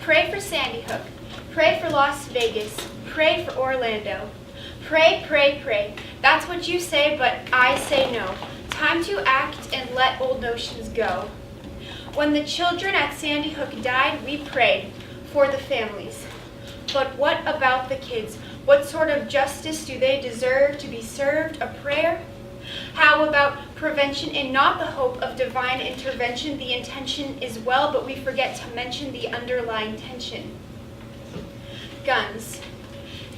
Pray for Sandy Hook. Pray for Las Vegas. Pray for Orlando. Pray, pray, pray. That's what you say, but I say no. Time to act and let old notions go. When the children at Sandy Hook died, we prayed for the families. But what about the kids? What sort of justice do they deserve to be served a prayer? How about prevention and not the hope of divine intervention? The intention is well, but we forget to mention the underlying tension. Guns.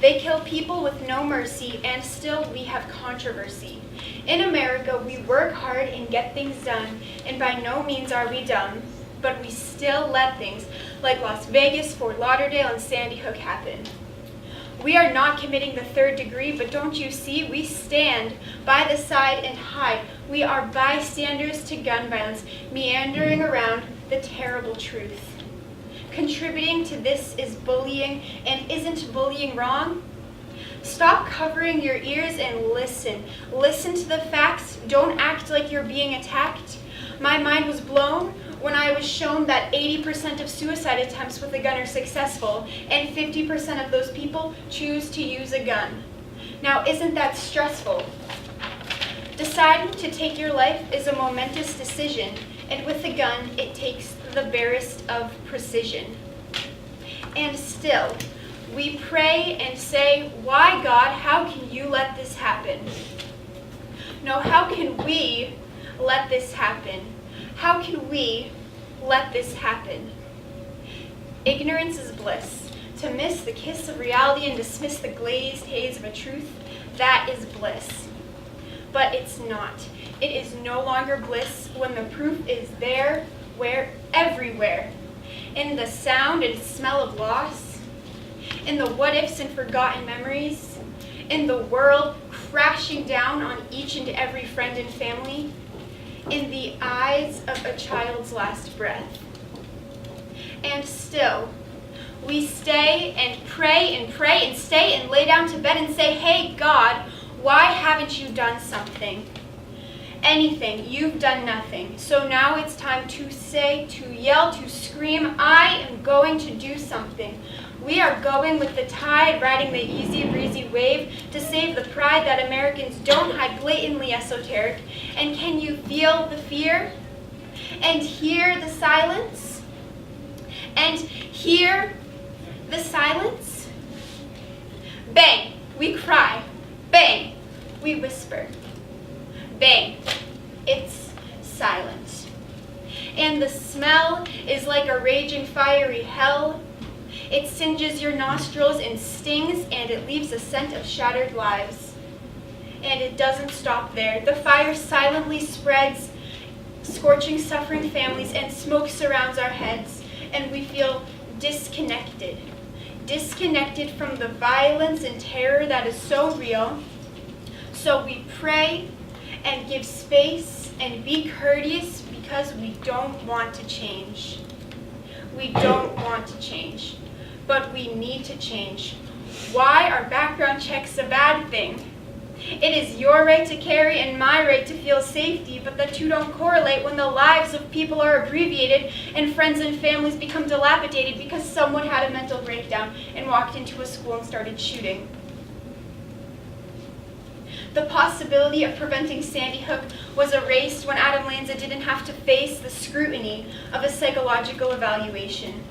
They kill people with no mercy, and still we have controversy. In America, we work hard and get things done, and by no means are we dumb, but we still let things like Las Vegas, Fort Lauderdale, and Sandy Hook happen. We are not committing the third degree, but don't you see, we stand by the side and hide. We are bystanders to gun violence, meandering around the terrible truth. Contributing to this is bullying, and isn't bullying wrong? Stop covering your ears and listen. Listen to the facts. Don't act like you're being attacked. My mind was blown when I was shown that 80% of suicide attempts with a gun are successful, and 50% of those people choose to use a gun. Now, isn't that stressful? Deciding to take your life is a momentous decision, and with a gun, it takes the barest of precision. And still, we pray and say, why God, how can you let this happen? No, how can we let this happen? How can we let this happen? Ignorance is bliss. To miss the kiss of reality and dismiss the glazed haze of a truth, that is bliss. But it's not. It is no longer bliss when the proof is there, where, everywhere. In the sound and smell of loss, in the what-ifs and forgotten memories, in the world crashing down on each and every friend and family, in the eyes of a child's last breath. And still, we stay and pray and stay and lay down to bed and say, hey, God, why haven't you done something? Anything, you've done nothing. So now it's time to say, to yell, to scream, I am going to do something. We are going with the tide, riding the easy breezy wave to save the pride that Americans don't hide, blatantly esoteric. And can you feel the fear? And hear the silence? And hear the silence? Bang, we cry. Bang, we whisper. Bang, it's silent. And the smell is like a raging fiery hell. It singes your nostrils and stings, and it leaves a scent of shattered lives. And it doesn't stop there. The fire silently spreads, scorching suffering families, and smoke surrounds our heads, and we feel disconnected. Disconnected from the violence and terror that is so real. So we pray and give space and be courteous because we don't want to change. We don't want to change, but we need to change. Why are background checks a bad thing? It is your right to carry and my right to feel safety, but the two don't correlate when the lives of people are abbreviated and friends and families become dilapidated because someone had a mental breakdown and walked into a school and started shooting. The possibility of preventing Sandy Hook was erased when Adam Lanza didn't have to face the scrutiny of a psychological evaluation.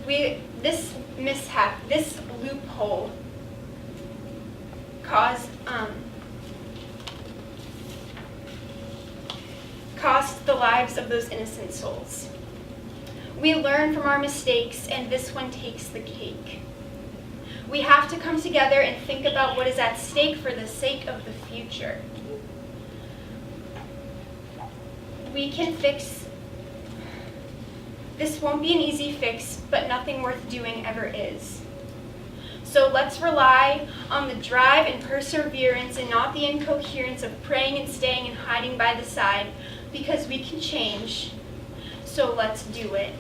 This mishap, this loophole, cost the lives of those innocent souls. We learn from our mistakes, and this one takes the cake. We have to come together and think about what is at stake for the sake of the future. We can fix. This won't be an easy fix, but nothing worth doing ever is. So let's rely on the drive and perseverance and not the incoherence of praying and staying and hiding by the side, because we can change. So let's do it.